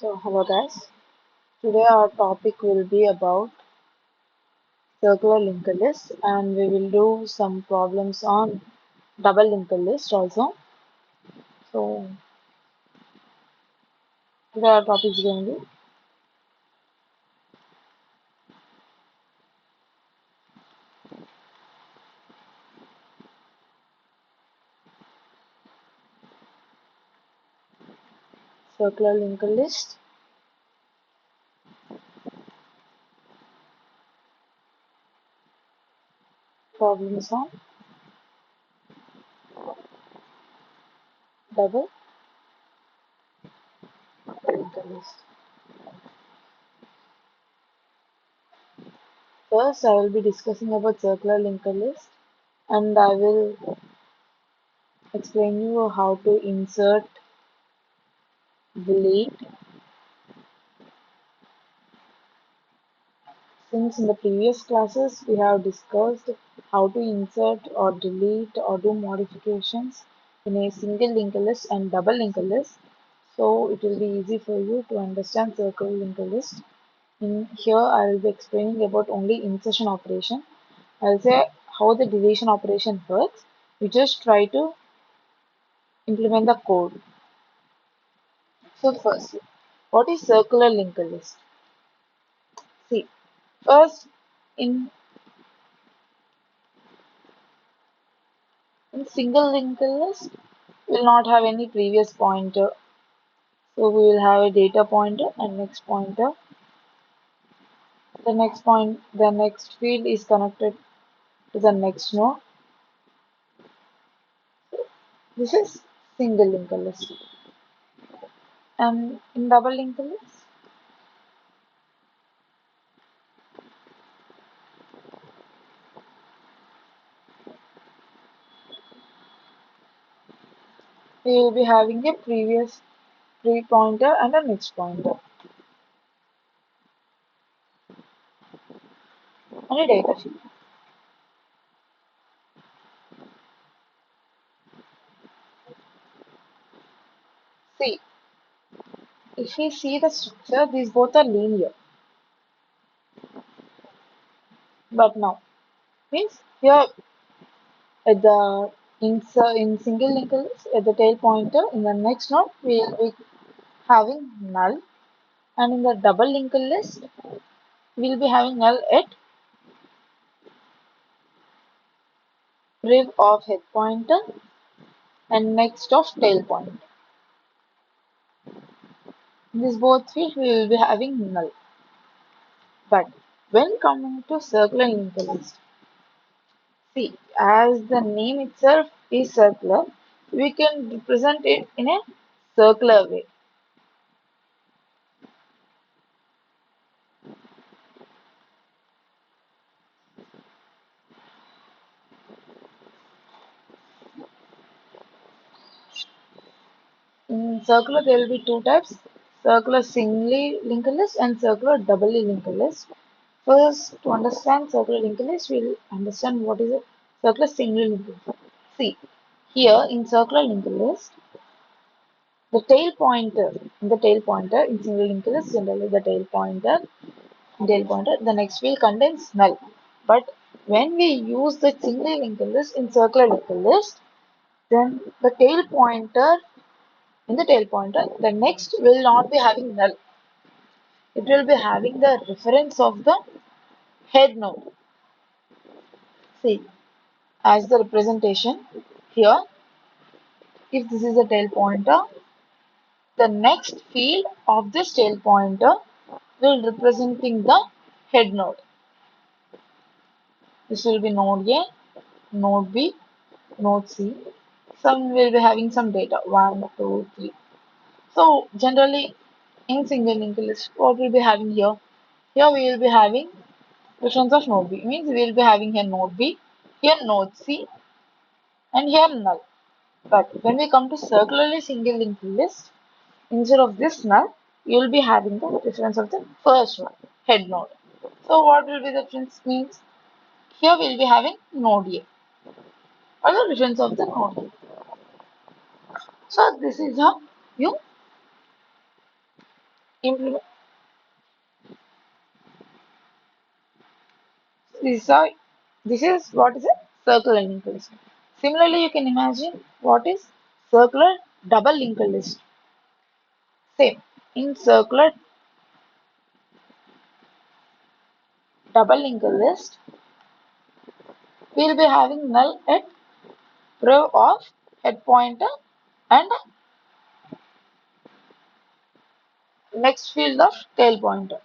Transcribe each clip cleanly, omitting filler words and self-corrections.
So, hello guys. Today our topic will be about circular linked list, and we will do some problems on double linked list also. So, today our topic is going to be circular linked list, problems on double linked list. First, I will be discussing about circular linked list, and I will explain you how to insert, delete. Since in the previous classes we have discussed how to insert or delete or do modifications in a single linked list and double linked list, so it will be easy for you to understand circular linked list. In here I will be explaining about only insertion operation. I will say how the deletion operation works. We just try to implement the code. So first, what is circular linked list? See, first in single linked list will not have any previous pointer. So we will have a data pointer and next pointer. The next field is connected to the next node. This is single linked list. And in double linked list, we will be having a previous pointer and a next pointer and a data sheet. See, if we see the structure, these both are linear. But now, means here at the in single linked list at the tail pointer in the next node we will be having null, and in the double linked list we will be having null at priv of head pointer and next of tail pointer. In this both fields we will be having null. But when coming to circular linked list, see, as the name itself is circular, we can represent it in a circular way. In circular, there will be two types: circular singly linked list and circular doubly linked list. First, to understand circular linked list, we'll understand what is a circular singly linked list. See, here in circular linked list, the tail pointer in single linked list, generally the the next field contains null. But when we use the single linked list in circular linked list, then the tail pointer, the next will not be having null. It will be having the reference of the head node. See, as the representation here, if this is a tail pointer, the next field of this tail pointer will representing the head node. This will be node A, node B, node C. Some will be having some data 1, 2, 3. So generally in single linked list, what we'll be having here? Here we will be having reference of node B. Means we will be having here node B, here node C, and here null. But when we come to circularly single linked list, instead of this null, you will be having the reference of the first one, head node. So what will be the difference means? Here we will be having node A, or the reference of the node A. So this is how you implement this, this is what is a circular linked list. Similarly, you can imagine what is circular double linked list. Same. In circular double linked list, we will be having null at row of head pointer and next field of tail pointer.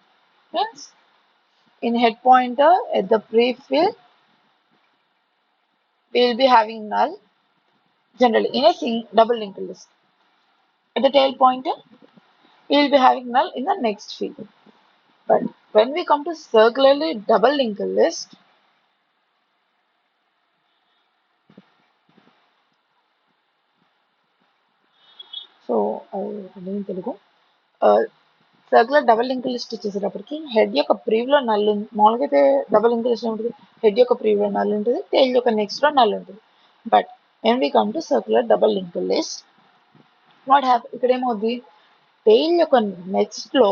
Means in head pointer at the pre-field, we will be having null generally in a double linked list. At the tail pointer, we will be having null in the next field. But when we come to circularly double linked list, so in Telugu, circular double link list వచ్చేసేటప్పటికి head యొక్క ప్రీవ్లో null మామూలుగా అయితే double link list ఉంటుంది, head యొక్క ప్రీవ్లో null ఉంటుంది, tail యొక్క నెక్స్ట్లో నల్ ఉంటుంది. But when we come to circular double link list, what హ్యాప్ ఇక్కడ ఏమవుద్ది, టైల్ యొక్క నెక్స్ట్లో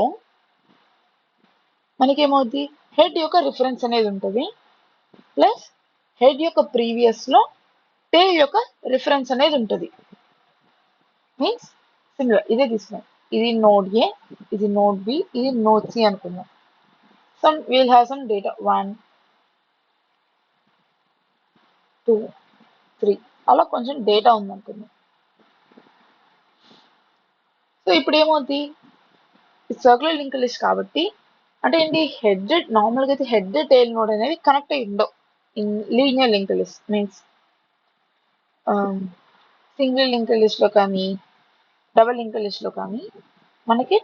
మనకేమవుద్ది, హెడ్ యొక్క రిఫరెన్స్ అనేది ఉంటుంది, ప్లస్ హెడ్ యొక్క ప్రీవియస్లో టైల్ యొక్క రిఫరెన్స్ అనేది ఉంటుంది. మీన్స్ సిమిలర్ ఇదే తీసుకున్నాం, ఇది నోడ్ ఏ, ఇది నోడ్ బి, ఇది నోడ్ సి అనుకున్నాం. Some we'll have some data 1, 2, 3 అలా కొంచెం డేటా ఉందనుకుందాం. సో ఇప్పుడు ఏమవుతుంది, సర్క్యులర్ లింక్ లిస్ట్ కాబట్టి అంటే ఏంటి, హెడ్ నార్మల్గా అయితే హెడ్ టైల్ నోడ్ అనేవి కనెక్ట్ అయ్యి ఉండవు in linear link list. Means single link లిస్ట్లో కానీ డబల్ లింక్ లిస్ట్లో కానీ మనకి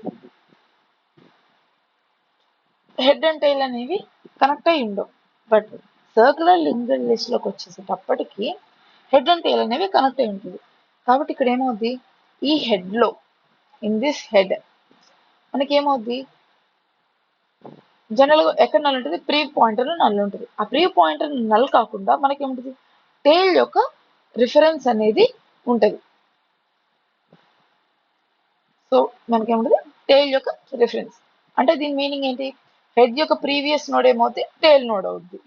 హెడ్ అండ్ టైల్ అనేవి కనెక్ట్ అయ్యి ఉండవు. బట్ సర్క్యులర్ లింక్ లిస్ట్లోకి వచ్చేసేటప్పటికి హెడ్ అండ్ టైల్ అనేవి కనెక్ట్ అయి ఉంటుంది. కాబట్టి ఇక్కడ ఏమవుద్ది, ఈ హెడ్లో ఇన్ దిస్ హెడ్ మనకి ఏమవుద్ది, జనరల్గా ఎక్కడ నల్ ఉంటుంది, ప్రీ పాయింటర్లో నల్ ఉంటుంది. ఆ ప్రీ పాయింటర్ నల్ కాకుండా మనకి ఏముంటుంది, టైల్ యొక్క రిఫరెన్స్ అనేది ఉంటుంది. సో మనకేముంటుంది, టైల్ యొక్క రిఫరెన్స్ అంటే దీని మీనింగ్ ఏంటి, హెడ్ యొక్క ప్రీవియస్ నోడ్ ఏమవుతుంది, టైల్ నోడ్ అవుద్ది.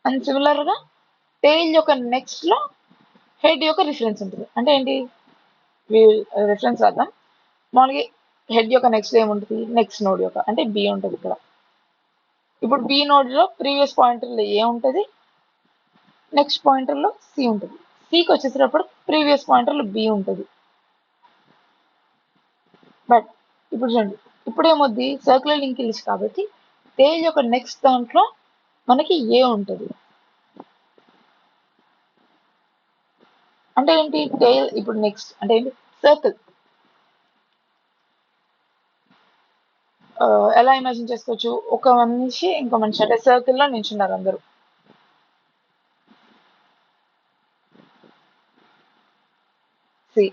అండ్ సిమిలర్గా టైల్ యొక్క నెక్స్ట్లో హెడ్ యొక్క రిఫరెన్స్ ఉంటుంది. అంటే ఏంటి, రిఫరెన్స్ రాద్దాం. మామూలుగా హెడ్ యొక్క నెక్స్ట్ ఏముంటుంది, నెక్స్ట్ నోడ్ యొక్క అంటే బి ఉంటుంది ఇక్కడ. ఇప్పుడు బి నోడ్లో ప్రీవియస్ పాయింటర్లో ఏ ఉంటుంది, నెక్స్ట్ పాయింటర్లో సి ఉంటుంది. సికి వచ్చేసేటప్పుడు ప్రీవియస్ పాయింటర్లో బి ఉంటుంది. బట్ ఇప్పుడు చూడండి, ఇప్పుడు ఏమవుద్ది, సర్క్యులర్ లింక్ లిస్ట్ కాబట్టి టైల్ యొక్క నెక్స్ట్ దాంట్లో మనకి ఏ ఉంటుంది. అంటే ఏంటి, టైల్ ఇప్పుడు నెక్స్ట్ అంటే ఏంటి, సర్కిల్. ఎలా ఇమాజిన్ చేసుకోవచ్చు, ఒక మనిషి ఇంకో మనిషి అంటే సర్కిల్లో నిల్చున్నారు అందరూ. సి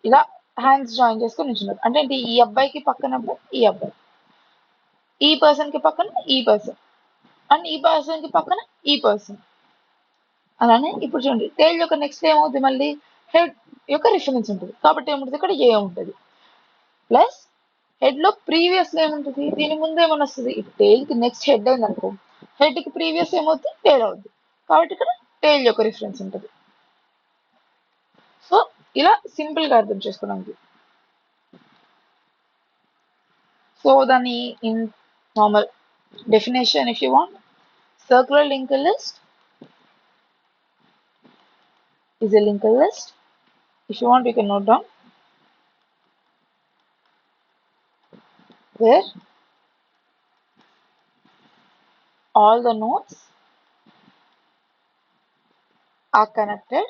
ఇలా హ్యాండ్స్ జాయిన్ చేసుకొని నిల్చున్నారు. అంటే ఏంటి, ఈ అబ్బాయికి పక్కన అబ్బాయి, ఈ అబ్బాయి, ఈ పర్సన్ కి పక్కన ఈ పర్సన్, అండ్ ఈ పర్సన్ కి పక్కన ఈ పర్సన్. అలానే ఇప్పుడు చూడండి, టైల్ యొక్క నెక్స్ట్ ఏమవుతుంది, మళ్ళీ హెడ్ యొక్క రిఫరెన్స్ ఉంటుంది. కాబట్టి ఏముంటుంది, ఇక్కడ ఏ ఉంటుంది. ప్లస్ హెడ్ లో ప్రీవియస్ ఏముంటుంది, దీని ముందు ఏమన్నా వస్తుంది, టైల్ కి నెక్స్ట్ హెడ్ అయింది అనుకో, హెడ్ కి ప్రీవియస్ ఏమవుతుంది, టైల్ అవుతుంది. కాబట్టి ఇక్కడ టైల్ యొక్క రిఫరెన్స్ ఉంటుంది. సో ఇలా సింపుల్ గా అర్థం చేసుకోవడానికి. సో దాని in normal definition, if you want, circular linked list is a linked list. If you want, you can note down, where all the nodes are connected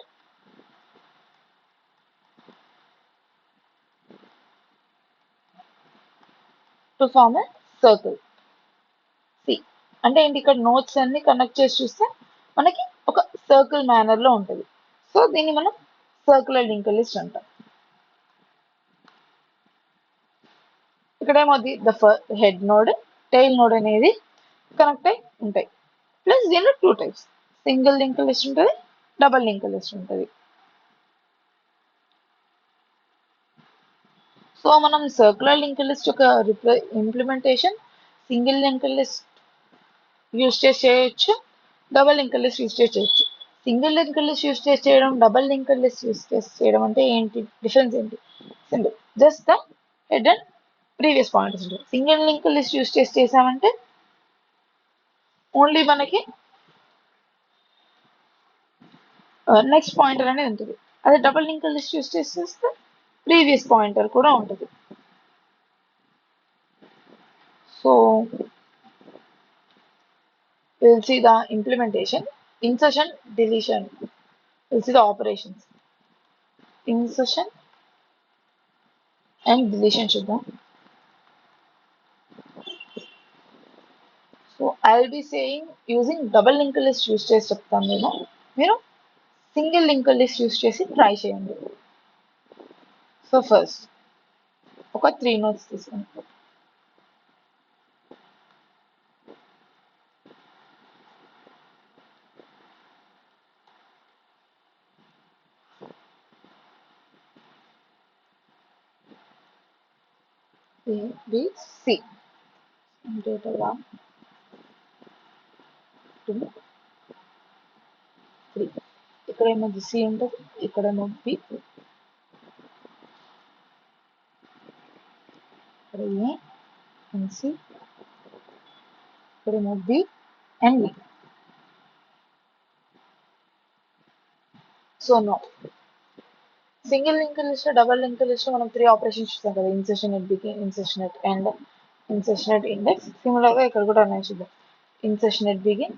to form a circle. See, అంటే ఏంటి, ఇక్కడ notes అన్ని connect చేసి చూస్తే మనకి ఒక circle manner లో ఉంటుంది. సో దీన్ని మనం సర్క్యులర్ లింక్ లిస్ట్ అంటాం. ఇక్కడ ఏమవుతుంది, the head node, tail node అనేది కనెక్ట్ అయి ఉంటాయి. ప్లస్ దీనిలో 2 టైప్స్, సింగిల్ లింక్ లిస్ట్ ఉంటుంది, డబల్ లింక్ లిస్ట్ ఉంటుంది. సో మనం సర్క్యులర్ లింక్డ్ లిస్ట్ యొక్క implementation single linked list use చేసి చేయొచ్చు, డబుల్ లింక్డ్ లిస్ట్ యూస్ చేసి చేయొచ్చు. సింగిల్ లింక్డ్ లిస్ట్ యూస్ చేసి చేయడం, డబుల్ లింక్డ్ లిస్ట్ యూస్ చేసి చేయడం అంటే ఏంటి డిఫరెన్స్ ఏంటి? Simple, just the head and previous pointers ఉంటాయి. సింగిల్ లింక్డ్ లిస్ట్ యూస్ చేసి చేసామంటే ఓన్లీ మనకి నెక్స్ట్ పాయింటర్ అనేది ఉంటుంది. అదే డబుల్ లింక్డ్ లిస్ట్ యూస్ చేస్తే ప్రీవియస్ పాయింటర్ కూడా ఉంటుంది. So we'll see the implementation, insertion, deletion. We'll see the operations, insertion and deletion చూద్దాం. So I'll be saying using double linked list use చేసి చెప్తాను నేను, మీరు సింగిల్ లింక్డ్ లిస్ట్ యూస్ చేసి try చేయండి. సో ఫస్ట్ ఒక 3 నోట్స్ తీసుకోండి. ABC data 1 2 3. ఇక్కడేమో సి ఉంటుంది, ఇక్కడేమో బి, ఇక్కడ ఏ అండ్ సి, ఇక్కడేమో B and E. So no single linked list, double linked list మనం 3 ఆపరేషన్స్ చూస్తాం కదా, insertion at begin, insertion at end, insertion at index. Similar గా ఇక్కడ కూడా ఉన్నాయి చూద్దాం. Insertion at begin,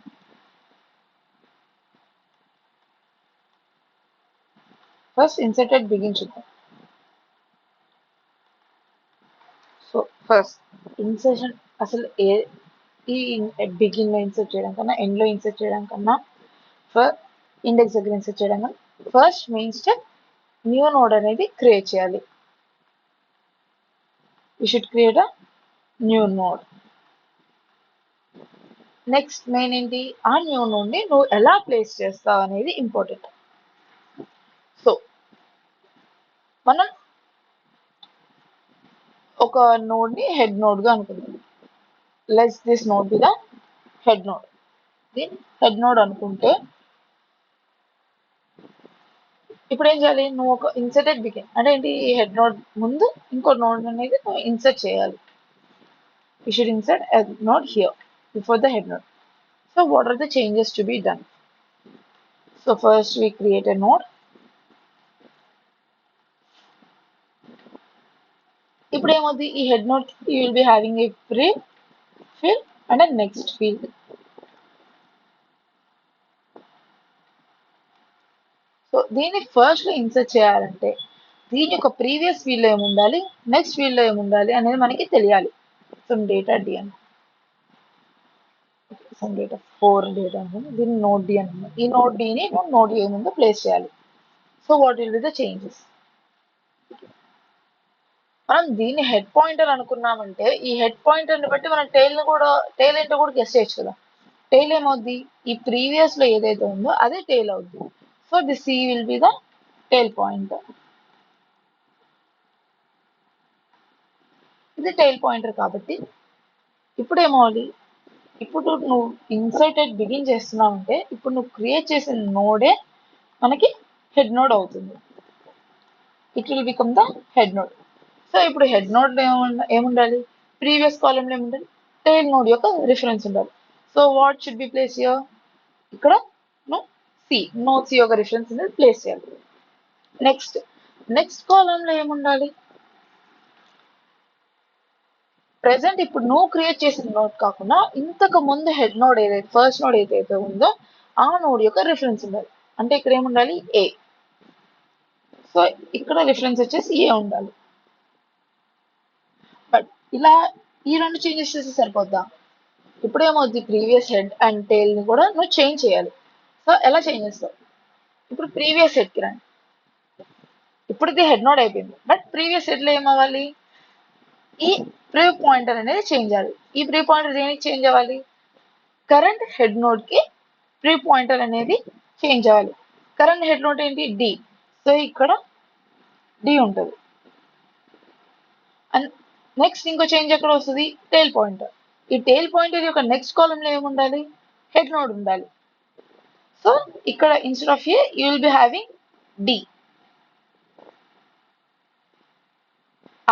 first insert at begin చూద్దాం. సో ఫస్ట్ ఇన్సర్షన్ అసలు ఈ బిగిన్ లో ఇన్సర్ట్ చేయడం కన్నా, ఎండ్ లో ఇన్సర్ట్ చేయడం కన్నా, ఇండెక్స్ దగ్గర ఇన్సర్ట్ చేయడం కన్నా first main step new node అనేది క్రియేట్ చేయాలి. You should create a new node. Next main ఏంటి, ఆ న్యూ నోడ్ ని నువ్వు ఎలా ప్లేస్ చేస్తావు అనేది ఇంపార్టెంట్. సో మనం ఒక నోడ్ ని హెడ్ నోడ్ గా అనుకుందాం. Let's this node be the head node. దీన్ని హెడ్ నోడ్ అనుకుంటే ఇప్పుడు ఏం చేయాలి, నువ్వు ఒక ఇన్సర్టెడ్ బిగిన్ అంటే ఏంటి, ఈ హెడ్ నోడ్ ముందు ఇంకో నోడ్ అనేది నువ్వు ఇన్సర్ట్ చేయాలి. You should insert a node here before the head node. So what are the changes to be done? So first we create a node. ఇప్పుడు ఏమవుతుంది, ఈ head node you will be having a pre field and a next field. So దీన్ని first లో insert చేయాలంటే దీని యొక్క previous field లో ఏముండాలి, నెక్స్ట్ ఫీల్డ్ లో ఏముండాలి అనేది మనకి తెలియాలి. సమ్ డేటా డి అని, సమ్ డేటా 4 డేటా అనుకుంది, దీన్ని నోడ్ డి అనుకుంది. ఈ నోడ్ డిని నోడ్ ఏ ముందు ప్లేస్ చేయాలి. So what will be the changes? మనం దీన్ని హెడ్ పాయింటర్ అనుకున్నామంటే ఈ హెడ్ పాయింటర్ ని బట్టి మనం టైల్ ఏంటో కూడా గెస్ చేయొచ్చు కదా. టైల్ ఏమవుద్ది, ఈ ప్రీవియస్ లో ఏదైతే ఉందో అదే టైల్ అవుద్ది. So the C will be the tail pointer. ఇది టైల్ పాయింటర్ కాబట్టి ఇప్పుడు ఏమవ్వాలి, ఇప్పుడు నువ్వు ఇన్సర్టెడ్ బిగిన్ చేస్తున్నావంటే ఇప్పుడు నువ్వు క్రియేట్ చేసిన నోడే మనకి హెడ్ నోడ్ అవుతుంది. It will become the head node. So ఇప్పుడు హెడ్ నోడ్ ఏముండాలి, ప్రీవియస్ కాలం లో ఏముండాలి, టైల్ నోడ్ యొక్క రిఫరెన్స్ ఉండాలి. So what should be place here, ఇక్కడ నువ్వు నోడ్ సి యొక్క రిఫరెన్స్ అనేది ప్లేస్ చేయాలి. నెక్స్ట్ కాలం లో ఏముండాలి, ప్రెసెంట్ ఇప్పుడు నువ్వు క్రియేట్ చేసిన నోడ్ కాకుండా ఇంతకు ముందు హెడ్ నోడ్ ఏదైతే ఫస్ట్ నోడ్ ఏదైతే ఉందో ఆ నోడ్ యొక్క రిఫరెన్స్ ఉండాలి. అంటే ఇక్కడ ఏముండాలి, ఏ. సో ఇక్కడ రిఫరెన్స్ వచ్చేసి ఏ ఉండాలి. బట్ ఇలా ఈ రెండు చేంజెస్ చేస్తే సరిపోద్దా? ఇప్పుడు ఏమవుద్ది, ప్రీవియస్ హెడ్ అండ్ టైల్ ని కూడా నువ్వు చేంజ్ చేయాలి. సో ఎలా చేంజ్ చేస్తావు, ఇప్పుడు ప్రీవియస్ హెడ్ కి రండి. ఇప్పుడు ఇది హెడ్ నోడ్ అయిపోయింది, బట్ ప్రీవియస్ హెడ్ లో ఏమవ్వాలి, ఈ ప్రీ పాయింటర్ అనేది చేంజ్ అవ్వాలి. ఈ ప్రీ పాయింటర్ దేనికి చేంజ్ అవ్వాలి, కరెంట్ హెడ్ నోడ్ కి ప్రీ పాయింటర్ అనేది చేంజ్ అవ్వాలి. కరెంట్ హెడ్ నోడ్ ఏంటి, డి. సో ఇక్కడ డి ఉంటుంది. అండ్ నెక్స్ట్ ఇంకో చేంజ్ ఎక్కడ వస్తుంది, టైల్ పాయింటర్. ఈ టైల్ పాయింటర్ యొక్క నెక్స్ట్ కాలంలో ఏముండాలి, హెడ్ నోడ్ ఉండాలి. సో ఇక్కడ instead of A you will be having D.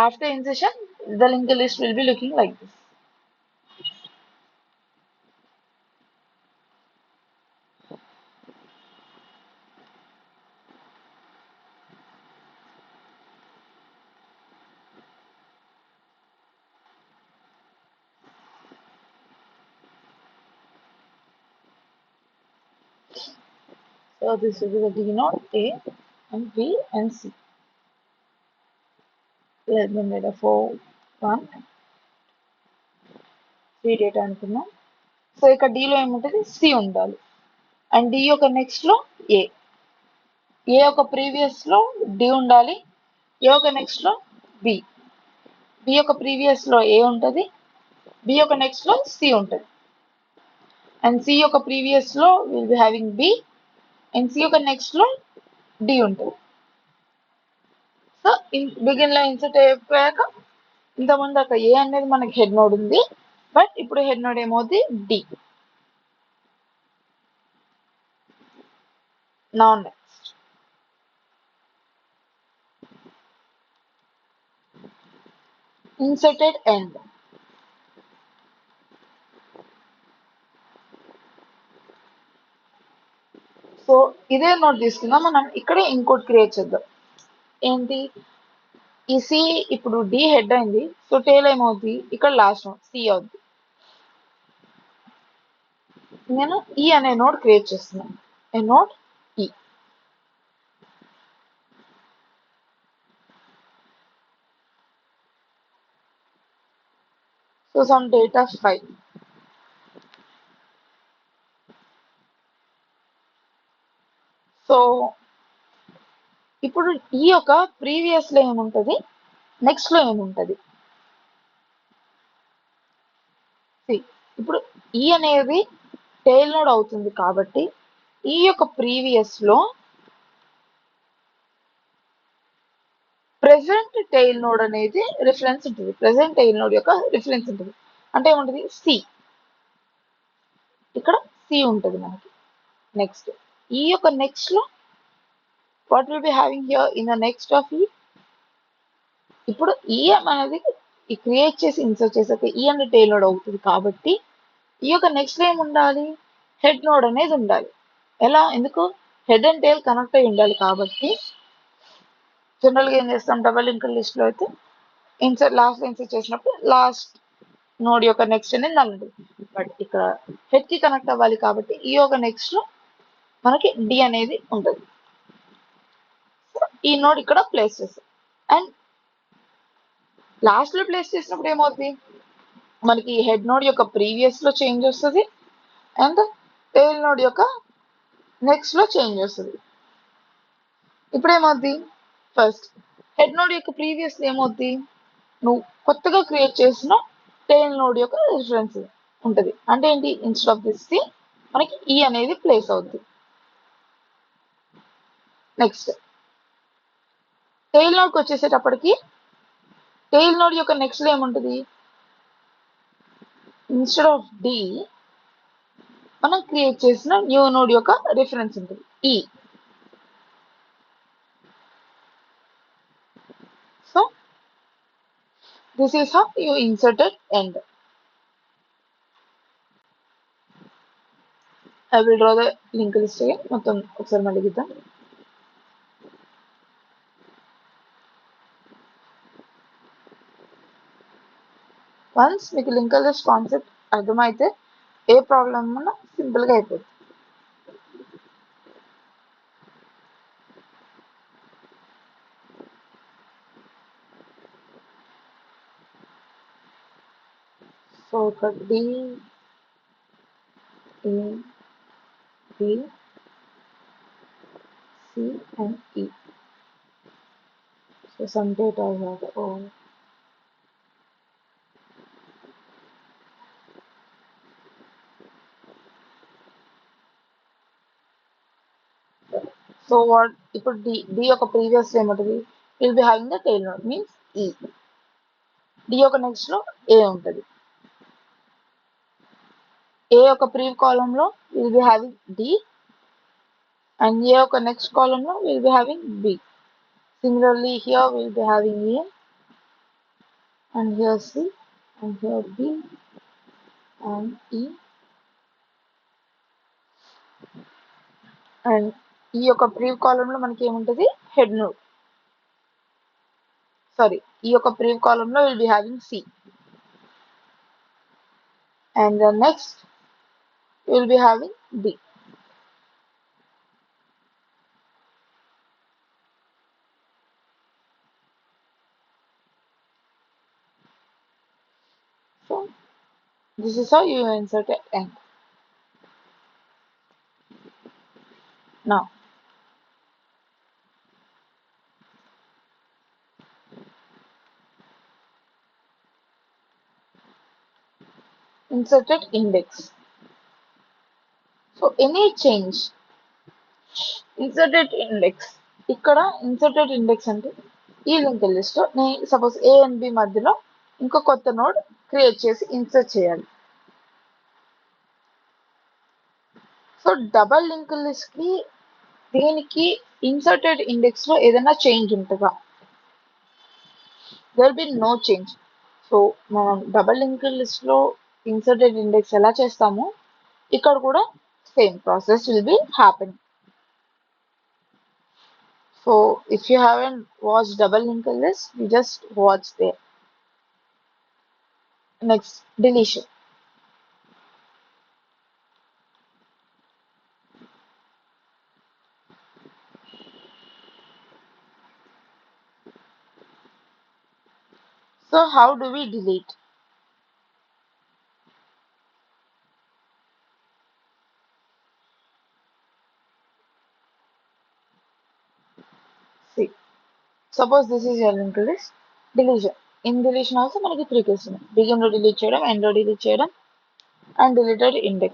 After insertion, the linked list will be looking like this. So this will be the D node A and B and C. Let them data for 1, 3 data అనుకున్నాం. So ఇక్కడ D లో ఏముంటుంది, C ఉండాలి. And D యొక్క next లో A. A యొక్క previous లో D ఉండాలి. A యొక్క నెక్స్ట్ లో B. B యొక్క ప్రీవియస్ లో A ఉంటుంది. B యొక్క నెక్స్ట్ లో C ఉంటుంది. అండ్ C యొక్క ప్రీవియస్ లో will be having B. And C యొక్క నెక్స్ట్ లో D ఉంటుంది. సో బిగిన్ లో ఇన్సర్ట్ అయిపోయాక ఇంతకుముందు అక్కడ ఏ అనేది మనకి హెడ్ నోడ్ ఉంది, బట్ ఇప్పుడు హెడ్ నోడ్ ఏమవుతుంది, D. Now next inserted end. So ఇదే నోట్ తీసుకుందాం, మనం ఇక్కడే ఇంకోటి క్రియేట్ చేద్దాం. ఏంటి, ఈ సి ఇప్పుడు డి హెడ్ అయింది, సో టేల్ ఏమవుతుంది, ఇక్కడ లాస్ట్ నోడ్ సి అవుద్ది. నేను ఈ అనే నోడ్ క్రియేట్ చేస్తున్నాను, ఏ నోడ్ ఈ. So some data 5. సో ఇప్పుడు ఈ యొక్క ప్రీవియస్ లో ఏముంటది, నెక్స్ట్ లో ఏముంటది. ఇప్పుడు ఈ అనేది టైల్ నోడ్ అవుతుంది కాబట్టి ఈ యొక్క ప్రీవియస్ లో ప్రెసెంట్ టైల్ నోడ్ అనేది రిఫరెన్స్ ఉంటుంది. ప్రెసెంట్ టైల్ నోడ్ యొక్క రిఫరెన్స్ ఉంటుంది. అంటే ఏముంటుంది, సి. ఇక్కడ సి ఉంటుంది మనకి. నెక్స్ట్ ఈ యొక్క నెక్స్ట్ లో what will be having here in the next of ఈ. ఇప్పుడు ఈ అనేది ఈ క్రియేట్ చేసి ఇన్సర్ట్ చేసాక ఈ అనే టైల్ నోడ్ అవుతుంది కాబట్టి ఈ యొక్క నెక్స్ట్ లో ఏమి ఉండాలి, హెడ్ నోడ్ అనేది ఉండాలి. ఎలా, ఎందుకు, హెడ్ అండ్ టైల్ కనెక్ట్ అయి ఉండాలి కాబట్టి జనరల్గా ఏం చేస్తాం, డబల్ లింక్డ్ లిస్ట్ లో అయితే లాస్ట్ ఇన్సర్ట్ చేసినప్పుడు లాస్ట్ నోడ్ యొక్క నెక్స్ట్ అనేది నల్ ఉంటుంది. బట్ ఇక్కడ హెడ్ కి కనెక్ట్ అవ్వాలి కాబట్టి ఈ యొక్క నెక్స్ట్ లో మనకి డి అనేది ఉంటుంది. ఈ నోడ్ ఇక్కడ ప్లేస్ చేస్తాం. అండ్ లాస్ట్ లో ప్లేస్ చేసినప్పుడు ఏమవుతుంది, మనకి హెడ్ నోడ్ యొక్క ప్రీవియస్ లో చేంజ్ వస్తుంది అండ్ టైల్ నోడ్ యొక్క నెక్స్ట్ లో చేంజ్ వస్తుంది. ఇప్పుడు ఏమవుద్ది, ఫస్ట్ హెడ్ నోడ్ యొక్క ప్రీవియస్ ఏమవుద్ది, నువ్వు కొత్తగా క్రియేట్ చేసిన టైల్ నోడ్ యొక్క రిఫరెన్స్ ఉంటుంది. అంటే ఏంటి, ఇన్స్టెడ్ ఆఫ్ దిస్ సి మనకి ఈ అనేది ప్లేస్ అవుద్ది. నెక్స్ట్ టైల్ నోడ్కి వచ్చేసేటప్పటికి టైల్ నోడ్ యొక్క నెక్స్ట్ లో ఏముంటుంది, ఇన్స్టెడ్ ఆఫ్ డి మనం క్రియేట్ చేసిన న్యూ నోడ్ యొక్క రిఫరెన్స్ ఉంటుంది, ఈ. So this is how you inserted end. I will draw the linked list again. మొత్తం ఒకసారి మళ్ళీ గీద్దాం. వన్స్ మీకు లింక్డ్ లిస్ట్ కాన్సెప్ట్ అర్థమైతే ఏ ప్రాబ్లం ఉన్నా సింపుల్గా అయిపోతుంది. సో ఇక్కడ D, A, B, C and E. So some data so what ఇప్పుడు డి యొక్క ప్రీవియస్ ఏముంటుంది, will be having the tail node means E. D యొక్క నెక్స్ట్ లో ఏ ఉంటుంది. ఏ యొక్క ప్రీవ్ కాలమ్ లో will be having D and A యొక్క next column now we'll be having B. Similarly, here we'll be having A and here C and here B and E and ఈ యొక్క prev column లో మనకి ఏముంటది head node. Sorry, ఈ యొక్క prev column లో will be having C and the next we'll be having D. So this is how you insert an end. Now inserted index. So any change inserted index, ఇక్కడ inserted index అంటే ఈ linked list లో నేను suppose A and B మధ్యలో ఇంకో కొత్త node create చేసి insert చేయాలి. సో డబల్ లింక్డ్ లిస్ట్ కి దీనికి ఇన్సర్టెడ్ ఇండెక్స్ లో ఏదైనా చేంజ్ ఉంటుందా? There be no change. So మనం డబల్ లింక్డ్ లిస్ట్ లో ఇన్సర్టెడ్ ఇండెక్స్ ఎలా చేస్తామో ఇక్కడ కూడా same process will be happening. So if you haven't watched double linked list, you just watch there. Next, deletion. So how do we delete? See, suppose this is your linked list. Deletion. In deletion also మనకి 3 కేసులు ఉన్నాయి. Begin లో delete చేయడం, end లో delete చేయడం and deleted index.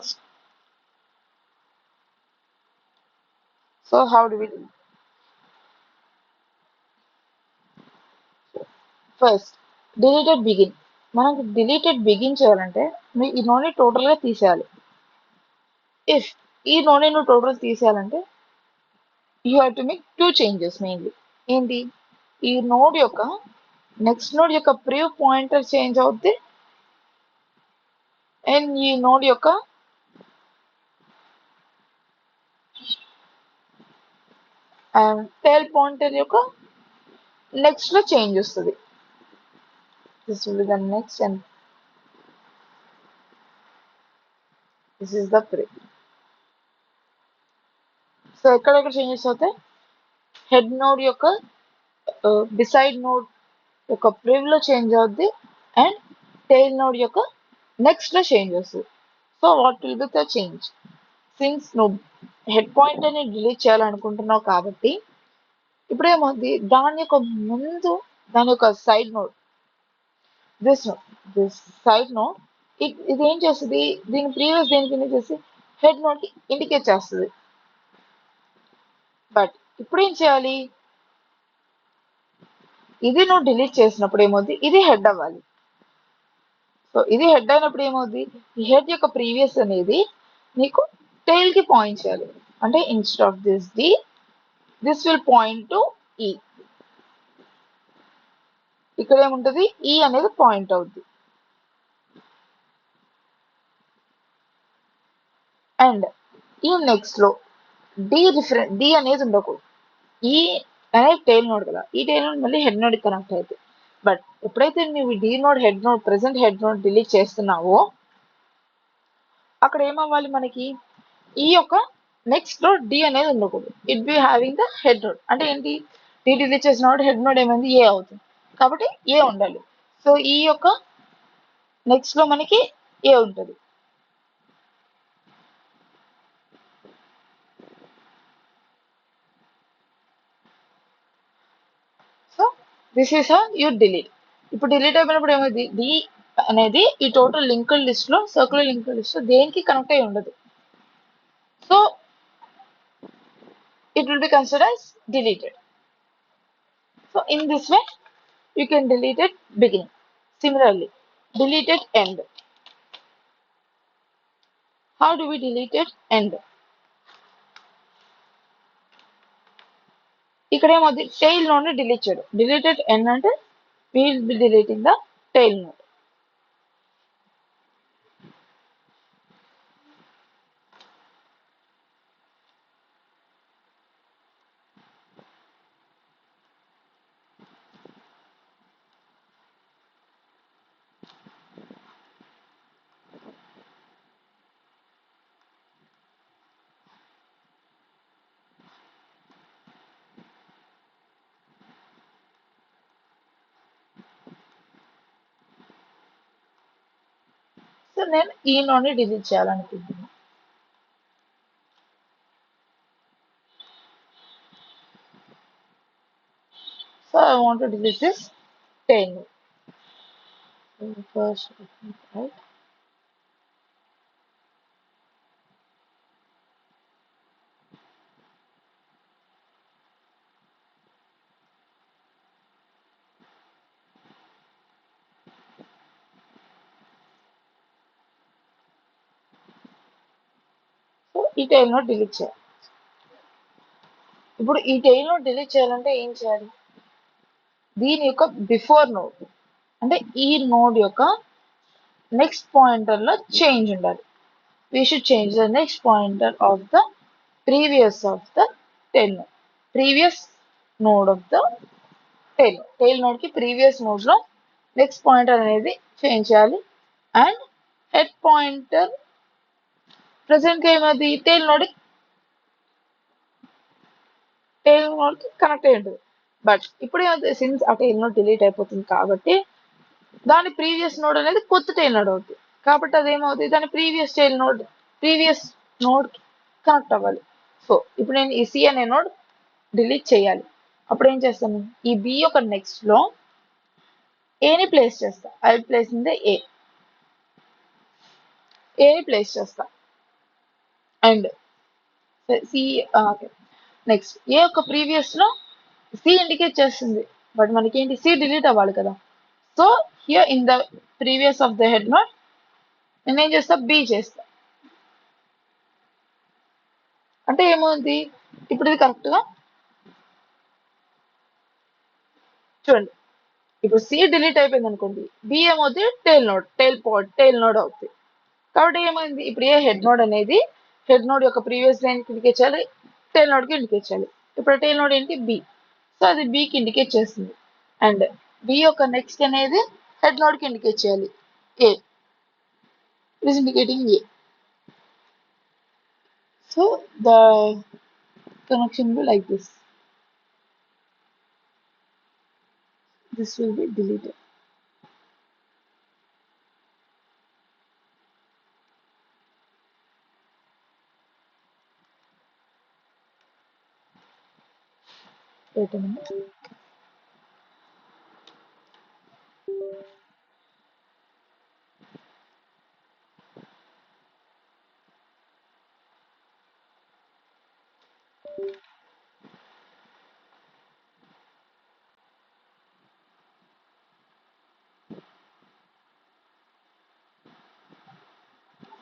So how do we do? First, deleted begin. మనకి deleted begin చేయాలంటే ఈ నోడ్ని టోటల్గా తీసేయాలి. ఇఫ్ ఈ నోడ్ని నువ్వు టోటల్ తీసేయాలంటే you have to make 2 changes mainly. ఏంటి? ఈ నోడ్ యొక్క నెక్స్ట్ నోడ్ యొక్క ప్రీవ్ పాయింటర్ చేంజ్ అవుద్ది అండ్ ఈ నోడ్ యొక్క టైల్ పాయింటర్ యొక్క నెక్స్ట్ లో చేంజ్ వస్తుంది. This will be the next and this is the pre. So ఎక్కడెక్కడ చేంజెస్ అవుతాయి? హెడ్ నోడ్ యొక్క బిసైడ్ నోడ్ యొక్క ప్రీవ్ లో చేంజ్ అవుద్ది అండ్ టైల్ నోడ్ యొక్క నెక్స్ట్ లో చేంజ్ వస్తుంది. So what will be the change? Since నువ్వు హెడ్ పాయింటర్ ని డిలీట్ చేయాలనుకుంటున్నావు కాబట్టి ఇప్పుడు ఏమవుతుంది, దాని యొక్క ముందు దాని యొక్క side node this side node ఇది ఏం చేస్తుంది, దీని ప్రీవియస్ దేనికి ఇండికేట్ చేసి హెడ్ నోడ్ కి ఇండికేట్ చేస్తుంది. బట్ ఇప్పుడు ఏం చేయాలి, ఇది నువ్వు డిలీట్ చేసినప్పుడు ఏమవుతుంది, ఇది హెడ్ అవ్వాలి. సో ఇది హెడ్ అయినప్పుడు ఏమవుతుంది, ఈ హెడ్ యొక్క ప్రీవియస్ అనేది నీకు టైల్ కి పాయింట్ చేయాలి. అంటే instead of this will point to ఈ. ఇక్కడ ఏముంటది, ఈ అనేది పాయింట్ అవుద్ది. అండ్ ఈ నెక్స్ట్ లో డి అనేది ఉండకూడదు. ఈ అనేది టైల్ నోడ్ కదా, ఈ టైల్ నోడ్ మళ్ళీ హెడ్ నోడ్ కనెక్ట్ అవుతుంది. బట్ ఎప్పుడైతే నువ్వు D node head node present head node delete చేస్తున్నావో అక్కడ ఏమవ్వాలి, మనకి ఈ యొక్క నెక్స్ట్ లో డి అనేది ఉండకూడదు. It be having the head node. అంటే ఏంటి, డి డిలీట్ చేసినప్పుడు హెడ్ నోడ్ ఏమైంది, ఏ అవుతుంది కాబట్టి ఏ ఉండాలి. సో ఈ యొక్క నెక్స్ట్ లో మనకి ఏ ఉంటుంది. So this is how you delete. ఇప్పుడు డిలీట్ అయిపోయినప్పుడు ఏమైంది, డి అనేది ఈ టోటల్ లింక్డ్ లిస్ట్ లో సర్క్యులర్ లింక్డ్ లిస్ట్ లో దేనికి కనెక్ట్ అయి ఉండదు. So it will be considered as deleted. So in this way you can delete it beginning. Similarly, deleted end. How do we delete it? End. ఇక్కడేమవుతుంది tail node ని delete చేయడం. Deleted end అంటే we will be deleting the tail node. So నేను ఈ node ని delete చేయాలనుకుంటున్నాను. So I want to delete this tail node. So first, right? So ఈ tail node delete చేయాలి. ఇప్పుడు ఈ tail node delete చేయాలంటే ఏం చేయాలి? దీని యొక్క బిఫోర్ నోడ్ అంటే ఈ నోడ్ యొక్క నెక్స్ట్ పాయింటర్ లో చేంజ్ ఉండాలి. We should change the next pointer of the previous of the tail node. Previous node of the tail node. Tail node కి previous node లో నెక్స్ట్ పాయింటర్ అనేది change చేయాలి. And head pointer present గా ఏమది tile node కి connect అయి ఉంటుంది. But ఇప్పుడు ఏమవుతుంది సిన్స్ ఆ టైల్ నోడ్ డిలీట్ అయిపోతుంది కాబట్టి దాని ప్రీవియస్ నోడ్ అనేది కొత్త టైల్ నోడ్ అవుతుంది. కాబట్టి అదేమవుతుంది దాని ప్రీవియస్ నోడ్ కి కనెక్ట్ అవ్వాలి. సో ఇప్పుడు నేను ఈ సి అనే నోడ్ డిలీట్ చేయాలి. అప్పుడు ఏం చేస్తాను ఈ బి యొక్క నెక్స్ట్ లో ఏని ప్లేస్ చేస్తా. ఐ ప్లేస్ ఇన్ ద ఏని ప్లేస్ చేస్తా. అండ్ సి నెక్స్ట్ ఏ యొక్క ప్రీవియస్ లో సి ఇండికేట్ చేస్తుంది బట్ మనకి సి డిలీట్ అవ్వాలి కదా. So here in the previous of the head node నేనేం చేస్తా బి చేస్తా. అంటే ఏమవుతుంది ఇప్పుడు ఇది కరెక్ట్ గా చూడండి. ఇప్పుడు సి డిలీట్ అయిపోయింది అనుకోండి బి ఏమవుతుంది టైల్ నోడ్ అవుతుంది. కాబట్టి ఏమైంది ఇప్పుడు ఏ హెడ్ నోడ్ అనేది హెడ్ నోడ్ యొక్క ప్రీవియస్ లైన్ కి ఇండికేట్ చేయాలి, టైల్ నోడ్ కి ఇండికేట్ చేయాలి. ఇప్పుడు టైల్ నోడ్ ఏంటి బి. సో అది బికి ఇండికేట్ చేస్తుంది. అండ్ బి యొక్క నెక్స్ట్ అనేది హెడ్ నోడ్ కి ఇండికేట్ చేయాలి A. It is indicating A. So the connection will be like this. This will be deleted. Wait a minute.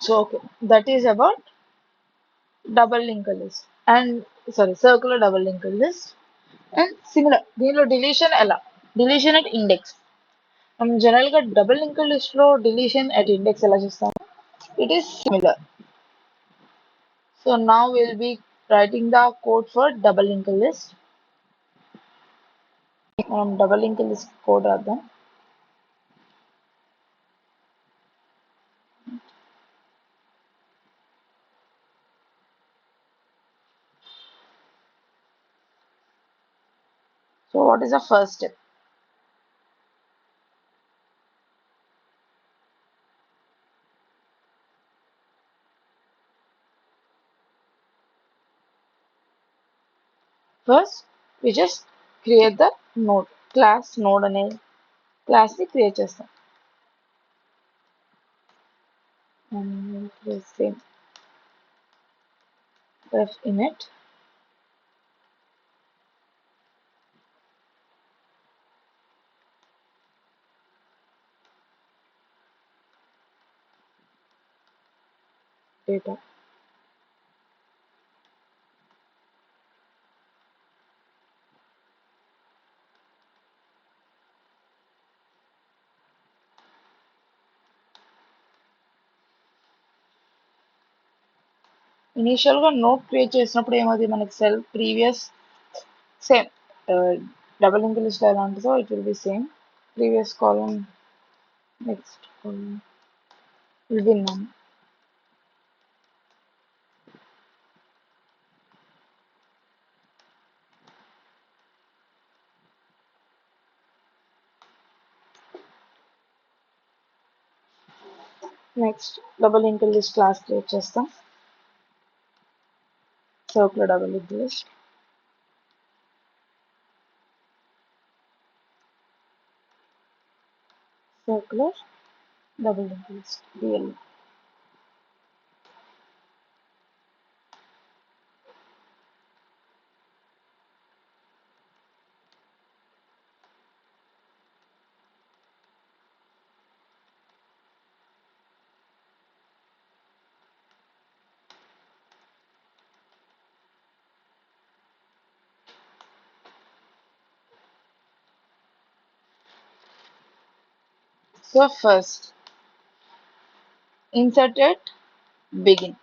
So okay, that is about double linked list and sorry circular double linked list and similar. దీనిలో deletion ఎలా deletion at index మనం general గా double linked list లో deletion at index ఎలా చేస్తాము. It is similar. So now will be writing the code for double linked list. మనం double linked list code రాద్దాం. So what is the first step? First we just create the node class node అనే class ని create చేస్తాం. And same ref init data. Initial గా node create చేసినప్పుడు ఏమవుతుంది మనకి self previous same double link list ఎలా ఉంటుందో it will be same previous column next column will be none. Next double link list class create చేస్తాం. Circular double link list circular double link list DL. So first insert at begin.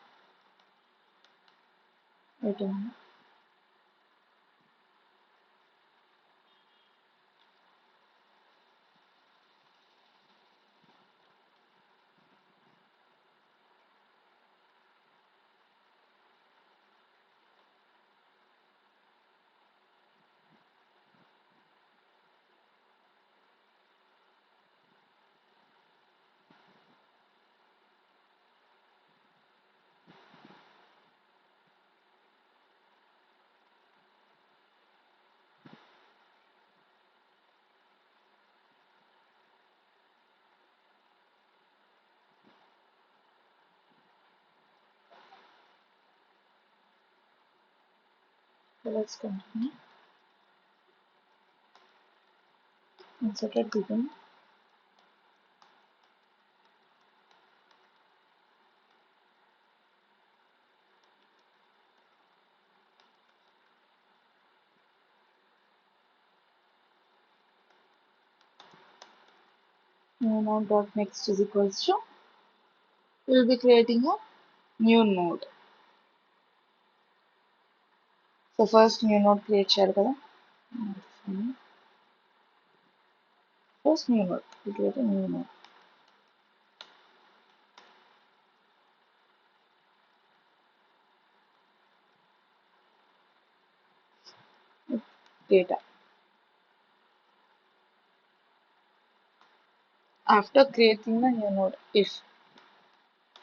Wait a minute. So let's continue. Insert at begin. New node dot next is equals to, we will be creating a new node. So first new node create చేయాలి కదా. First new node, we create a new node. Data. After creating the new node, if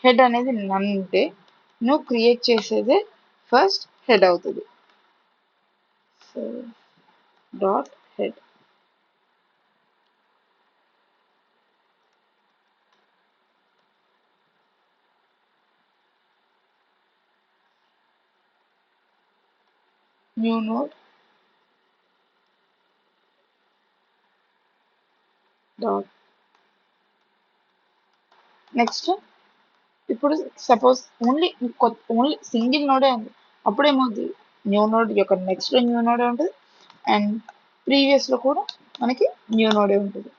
head అనేది నన్ ఉంటే నువ్వు create చేసేదే first head అవుతుంది. So dot head new node dot next. ఇప్పుడు suppose only single నోడే ఉంది, అప్పుడేమవుతుంది న్యూ నోడ్ యొక్క next new నోడే ఉంటుంది అండ్ ప్రీవియస్లో కూడా మనకి న్యూ నోడే ఉంటుంది.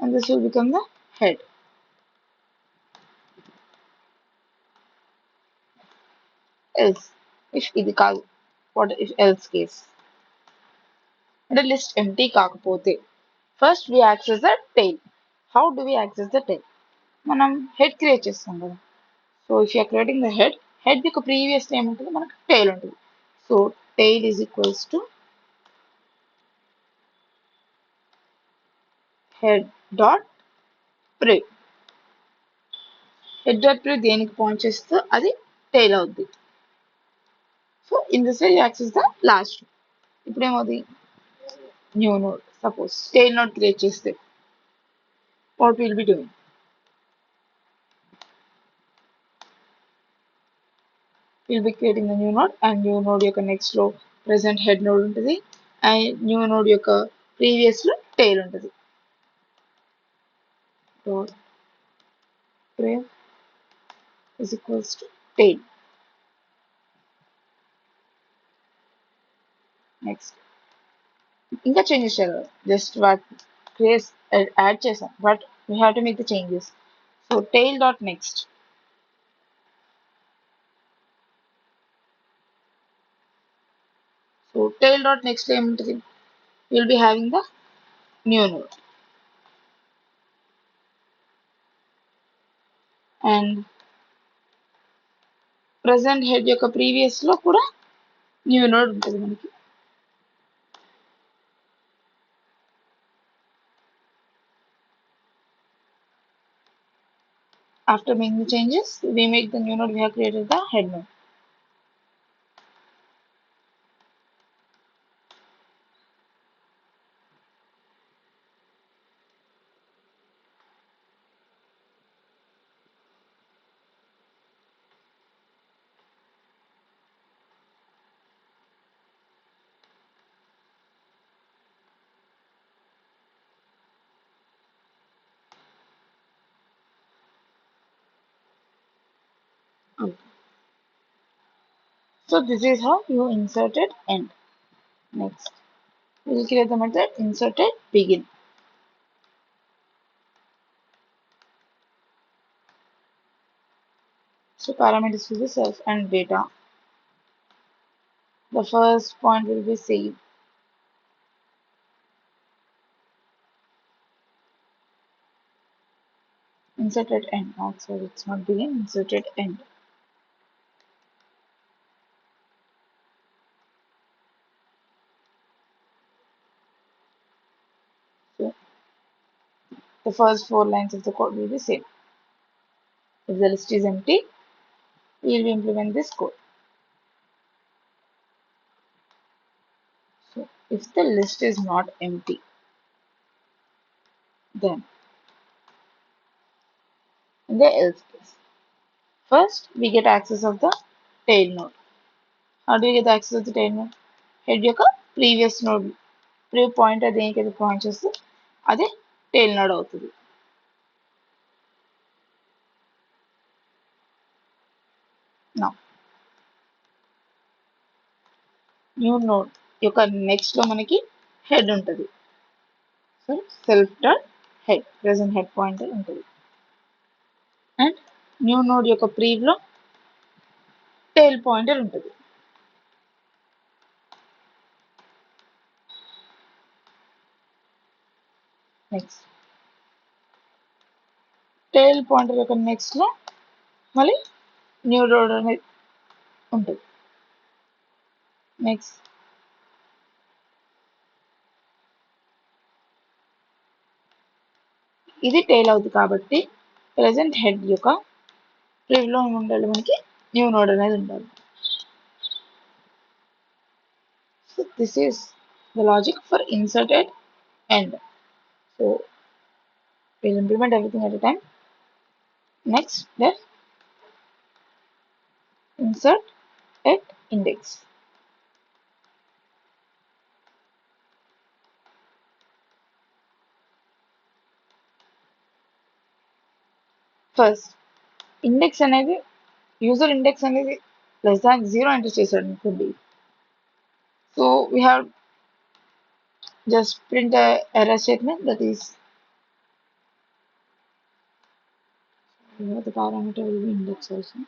And this will become the head. Else, if ఇది కాదు, what if else case? అంటే లిస్ట్ ఎంటీ కాకపోతే first we access the tail. How do we access the tail? మనం హెడ్ క్రియేట్ చేస్తాం కదా. So if you're creating the head యొక్క previous ఏముంటుంది మనకు టైల్ ఉంటుంది. So tail is equals to head dot pre. Head dot pre దేనికి point చేస్తే అది టైల్ అవుద్ది. So in this way access the last. ఇప్పుడు ఏమవుతుంది new node suppose tail node create చేస్తే what will be doing, will be creating the new node and new node యొక్క next లో present head node ఉంటుంది and new node యొక్క previous లో tile ఉంటుంది. dot grave is equals to tail. Next, ఇంకా changes చేయాలి. Just what craze add చేసాం, but we have to make the changes. So tail dot next. So tail dot next ఏముంటుంది? You'll be having the new node and present head యొక్క previous లో కూడా new node ఉంటుంది మనకి. After making the changes, we make the new node, we have created the head node. Okay. So this is how you inserted end. Next, we will create the method inserted begin. So parameters will be self and data. The first point will be save. Inserted end. Also, it's not begin. Inserted end. So the first 4 lines of the code will be saved. If the list is empty, we will implement this code. So if the list is not empty, then in the else case, first we get access of the tail node. How do we get the access of the tail node? Head యొక్క previous node, previous pointer దేనికైతే point చేస్తే అదే tail node అవుతుంది. Now new node యొక్క next లో మనకి head ఉంటుంది. So self dot head present head pointer ఉంటుంది. అండ్ న్యూ నోడ్ యొక్క ప్రీవ్ లో టైల్ పాయింటర్ ఉంటుంది. నెక్స్ట్ టైల్ పాయింటర్ యొక్క నెక్స్ట్ లో మళ్ళీ న్యూ నోడ్ అనేది ఉంటుంది. నెక్స్ట్ ఇది టైల్ అవుతుంది కాబట్టి ప్రెసెంట్ హెడ్ యొక్క ప్రీవ్ లో ఉండాలి, మనకి న్యూ నోడ్ అనేది ఉండాలి. So this is the logic for inserted end. So we'll implement everything at a time. Next, let's insert at index. First, index అనేది యూజర్ ఇండెక్స్ అనేది లెస్ దాన్ 0 ఎంటర్ చేశాడు అనుకోండి. So we have just print a error statement, that is the parameter will be index also.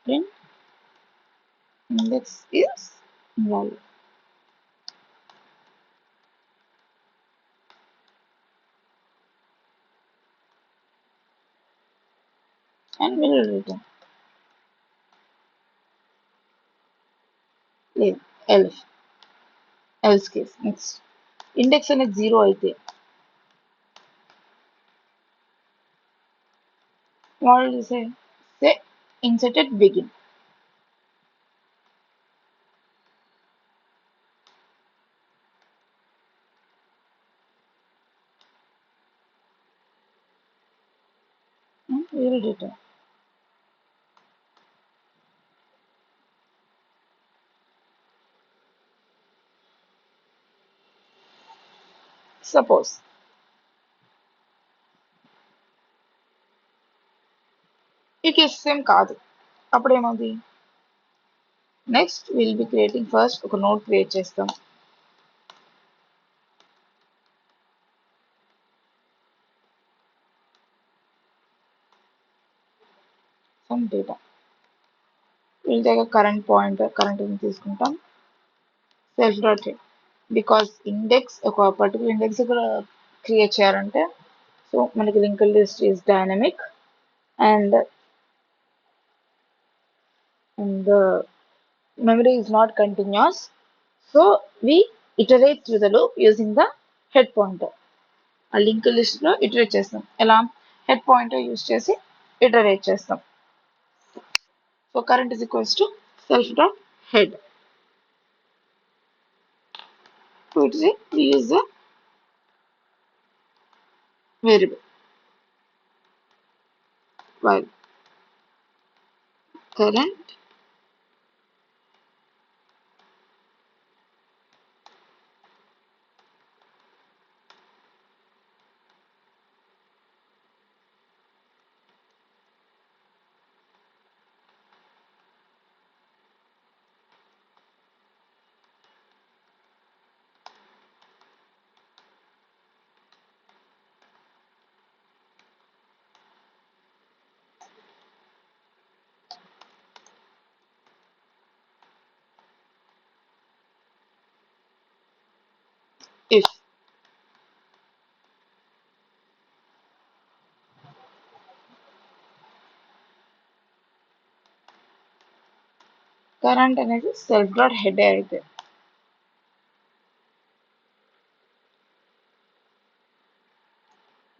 Print index is invalid. And we will return else case. Next, index అనేది 0 అయితే what will you say inserted begin. And we will return. Suppose ఈ case same కాదు, అప్పుడు ఏమవుతుంది? Next will be creating first ఒక node create చేస్తాం. Some data will take current pointer, current తీసుకుంటాం. Self dot head, because index ఒక particular index కూడా create చేయాలంటే సో మనకి linked list is dynamic and the memory is not continuous, so we iterate through the loop using the head pointer. ఆ link list లో iterate చేస్తాం. ఎలా? Head pointer use చేసి iterate చేస్తాం. So current is equals to self dot head. So it is we use the variable while current if current అనేది self dot head అయితే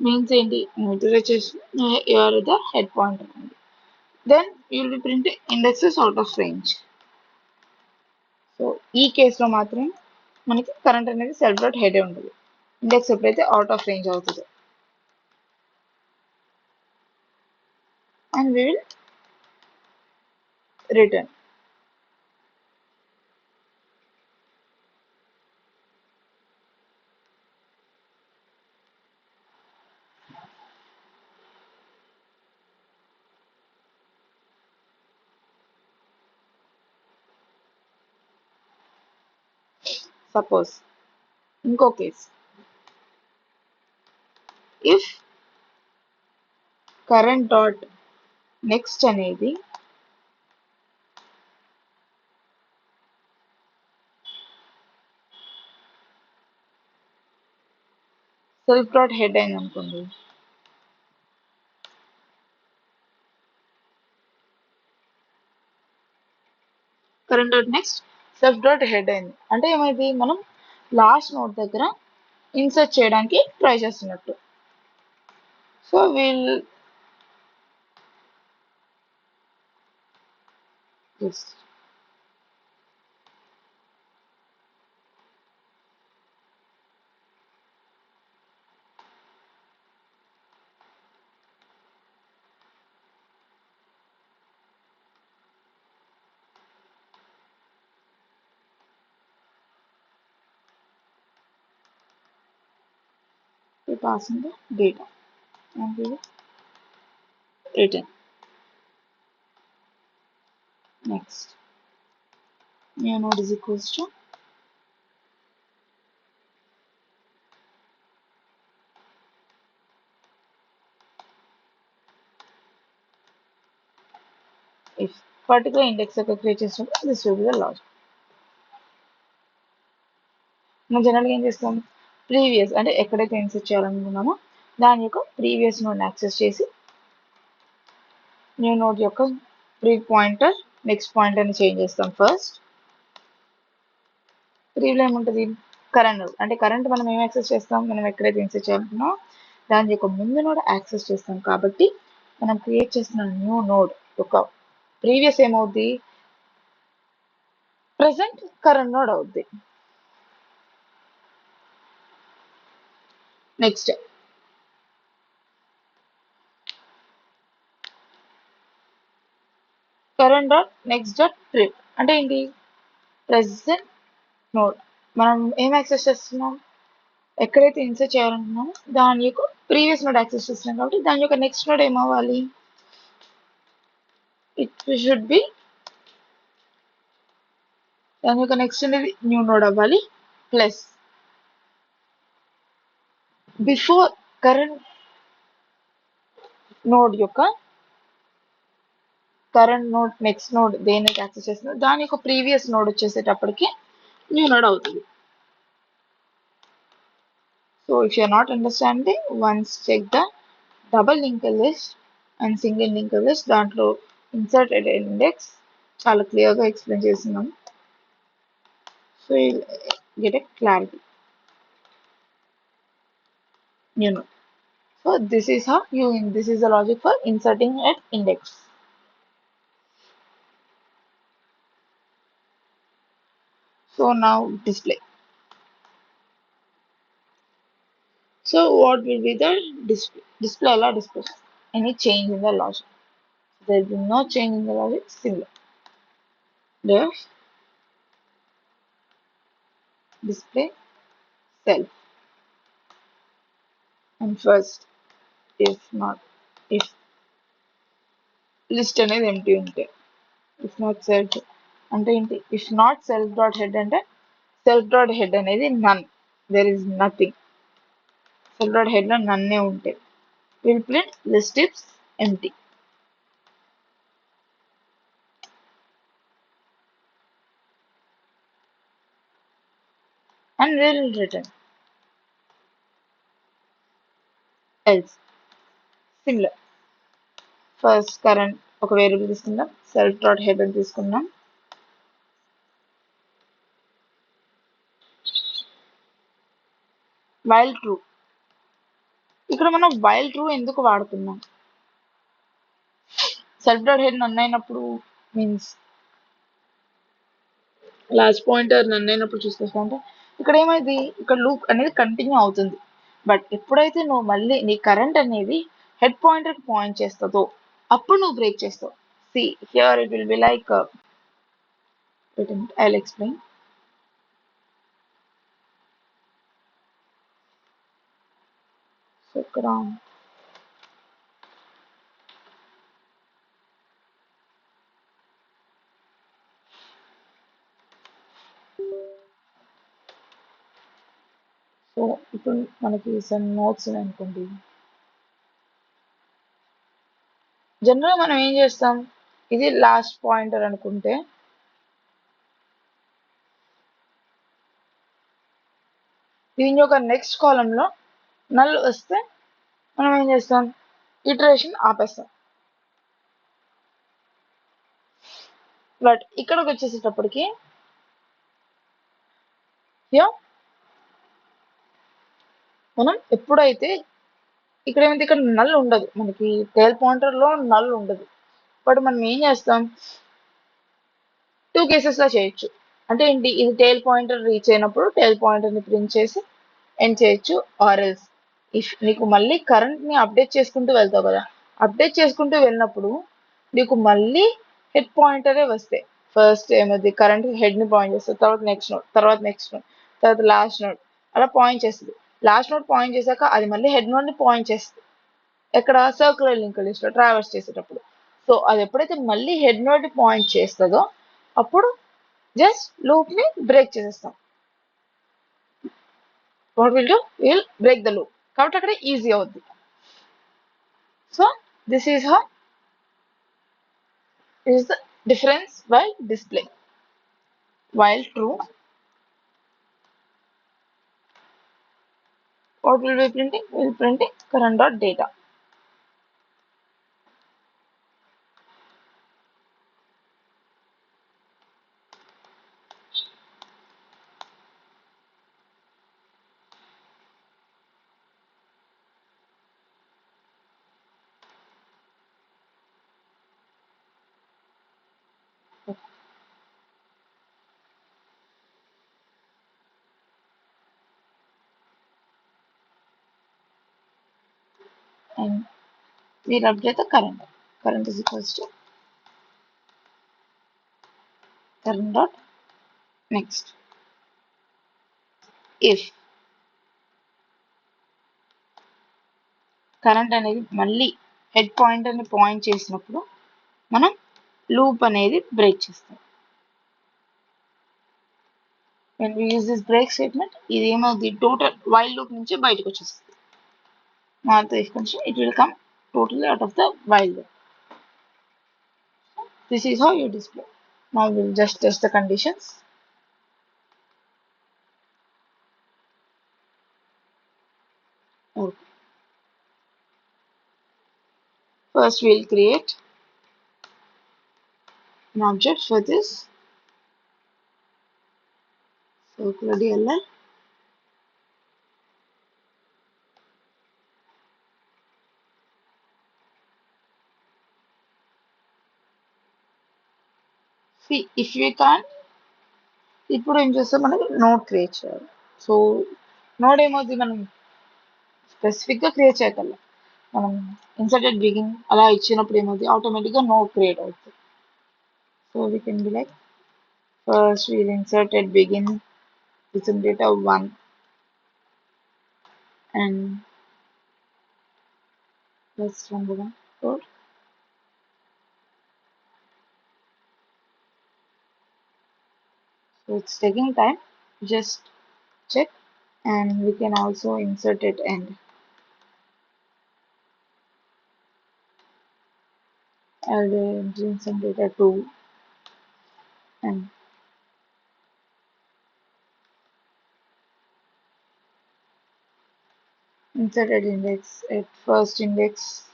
means ఏంటి? Iterate చేసి you're the head pointer. Then you will be print indexes out of range. So ఈ కేసులో మాత్రం మనకి current అనేది self dot head ఉంటుంది. ఇండెక్స్ ఎప్పుడైతే అవుట్ ఆఫ్ రేంజ్ అవుతుందో and we will return. Suppose ఇంకో case, if current dot next అనేది సెల్ఫ్ డాట్ హెడ్ అయింది అనుకోండి. Current dot next self dot head అయింది అంటే ఏమైంది? మనం లాస్ట్ నోట్ దగ్గర ఇన్సర్ట్ చేయడానికి ట్రై చేస్తున్నట్టు. So will this we passing the data and we will return. Next new node is equals to if particular index యొక్క క్రియేట్ చేసినప్పుడు this will be the logic. మనం జనరల్గా ఏం చేస్తాం? ప్రీవియస్ అంటే ఎక్కడైతే ఇన్సర్ట్ చేయాలనుకున్నామో దాని యొక్క ప్రీవియస్ నోడ్ యాక్సెస్ చేసి న్యూ నోడ్ యొక్క ప్రీ పాయింటర్ నెక్స్ట్ పాయింటర్ని చేంజ్ చేస్తాం. ఫస్ట్ ప్రీవిలో ఏముంటుంది? కరెంట్ నోడ్ అంటే కరెంట్ మనం ఏం యాక్సెస్ చేస్తాం? మనం ఎక్కడైతే ఇన్సర్ట్ చేయాలనుకున్నామో దాని యొక్క ముందు నోడ్ యాక్సెస్ చేస్తాం. కాబట్టి మనం క్రియేట్ చేస్తున్న న్యూ నోడ్ యొక్క ప్రీవియస్ ఏమవుద్ది? ప్రెసెంట్ కరెంట్ నోడ్ అవుద్ది. Next current dot next dot print అంటే ఏంటి? ప్రెసెంట్ నోడ్ మనం ఏం యాక్సెస్ చేస్తున్నాం? ఎక్కడైతే ఇన్సర్ట్ చేయాలనుకున్నామో దాని యొక్క ప్రీవియస్ నోడ్ యాక్సెస్ చేస్తున్నాం కాబట్టి దాని యొక్క నెక్స్ట్ నోడ్ ఏమవ్వాలి, ఇట్ షుడ్ బి, దాని యొక్క నెక్స్ట్ అనేది న్యూ నోడ్ అవ్వాలి. ప్లస్ బిఫోర్ కరెంట్ నోడ్ యొక్క కరెంట్ నోడ్ నెక్స్ట్ నోడ్ దేనికి యాక్సెస్ చేస్తుందో దాని యొక్క ప్రీవియస్ నోడ్ వచ్చేసేటప్పటికి న్యూ నోడ్ అవుతుంది. So if you are not understanding, once check the double linked list and single linked list. దాంట్లో insert at index చాలా క్లియర్గా ఎక్స్ప్లెయిన్ చేస్తున్నాం. So you'll get a clarity, you know. So this is how this is the logic for inserting at index. So now display. So what will be the display? Display allow display any change in the logic. There will be no change in the logic. Similar. Def display self, and first if not, if list అనేది empty ఉంటే, if not self అంటే ఏంటి, if not self dot head అంటే self dot head అనేది none, there is nothing, self dot head లో నన్నే ఉంటాయి. Will print list is empty and will return else. Similar. First current ఒక variable తీసుకుందాం, self dot head అని తీసుకున్నాం. While true, ఇక్కడ మనం వైల్ ట్రూ ఎందుకు వాడుతున్నాం, సెల్ఫ్ డాట్ హెడ్ నన్ అయినప్పుడు మీన్స్ లాస్ట్ పాయింటర్ నన్ అయినప్పుడు చూసుకొస్తా అంటే ఇక్కడ ఏమైంది, ఇక్కడ లూప్ అనేది కంటిన్యూ అవుతుంది. బట్ ఎప్పుడైతే నువ్వు మళ్ళీ నీ కరెంట్ అనేది హెడ్ పాయింటర్ కి పాయింట్ చేస్తుందో అప్పుడు నువ్వు బ్రేక్ చేస్తావు. See here it will be like, I will explain. So ఇక్కడ సో ఇప్పుడు మనకి సమ్ నోట్స్ అనుకోండి. జనరల్ మనం ఏం చేస్తాం, ఇది లాస్ట్ పాయింటర్ అనుకుంటే దీని యొక్క నెక్స్ట్ కాలంలో నల్ వస్తే మనం ఏం చేస్తాం, ఇటరేషన్ ఆపేస్తాం. బట్ ఇక్కడికి వచ్చేసేటప్పటికి మనం ఎప్పుడైతే ఇక్కడ ఏమైతే ఇక్కడ నల్ ఉండదు, మనకి టేల్ పాయింటర్ లో నల్ ఉండదు. బట్ మనం ఏం చేస్తాం, టూ కేసెస్ లా చేయొచ్చు. అంటే ఏంటి, ఇది టేల్ పాయింటర్ రీచ్ అయినప్పుడు టేల్ పాయింటర్ ని ప్రింట్ చేసి ఎండ్ చేయొచ్చు. ఆర్ ఎల్స్ ఇఫ్ నీకు మళ్ళీ కరెంట్ ని అప్డేట్ చేసుకుంటూ వెళ్తావు కదా, అప్డేట్ చేసుకుంటూ వెళ్ళినప్పుడు నీకు మళ్ళీ హెడ్ పాయింటరే వస్తాయి. ఫస్ట్ ఏమది కరెంట్ హెడ్ ని పాయింట్ చేస్తుంది, తర్వాత నెక్స్ట్ నోడ్, తర్వాత నెక్స్ట్ నోడ్, తర్వాత లాస్ట్ నోడ్, అలా పాయింట్ చేస్తుంది. లాస్ట్ నోడ్ పాయింట్ చేశాక అది మళ్ళీ హెడ్ నోడ్ ని పాయింట్ చేస్తుంది. ఎక్కడ సర్క్యులర్ లింక్ లిస్ట్ లో ట్రావెల్స్ చేసేటప్పుడు. సో అది ఎప్పుడైతే మళ్ళీ హెడ్ నోడ్ ని పాయింట్ చేస్తుందో అప్పుడు జస్ట్ లూప్ ని బ్రేక్ చేసేస్తాం. What will do, will break the loop. కాబట్టి అక్కడ ఈజీ అవుద్ది. So this is how is the difference by display. While true, what will be printing? Will printing current dot data. And we update the current. Current is equals to current dot next. If current అనేది మళ్ళీ head point అని point చేసినప్పుడు మనం loop అనేది break చేస్తాం. when we use this break statement ఇది ఏమవుతుంది total while loop నుంచి బయటకు వచ్చేస్తుంది. Mark the extension it will come totally out of the while loop. This is how you display. Now we'll just test the conditions. Okay. First we'll create an object for this circular DLL. See if we can't ఇప్పుడు ఏం చేస్తాం మనకి node create చేయాలి. So node ఏమవుతుంది మనం స్పెసిఫిక్గా create చేయగలం. మనం ఇన్సర్టెడ్ బిగిన్ అలా ఇచ్చినప్పుడు ఏమవుతుంది ఆటోమేటిక్గా నోడ్ క్రియేట్ అవుతుంది. So we can be like first we'll insert at begin with some data 1 and let's run the code. So it's taking time, just check, and we can also insert it end. I'll be entering some data 2 and inserted index at first index.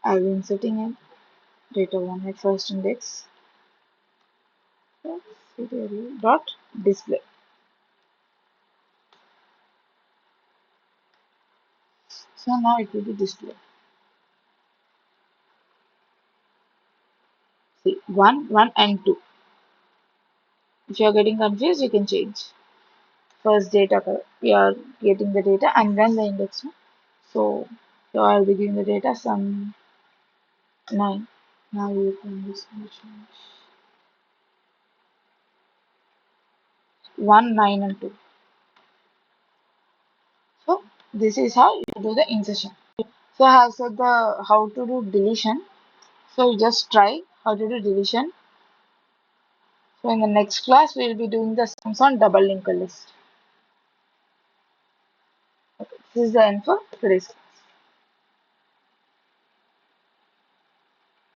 I'll be inserting in data 1 at first index. Dot display. So now it will be displayed. See 1, 1 and 2. If you are getting confused, you can change. First data, we are getting the data and then the index. So I'll be giving the data some 9. Now you can just change 1, 9 and 2. So this is how you do the insertion. So I have said the how to do deletion. So you just try how to do deletion. So in the next class we will be doing the sums on double linked list. Okay, this is the end for today's class.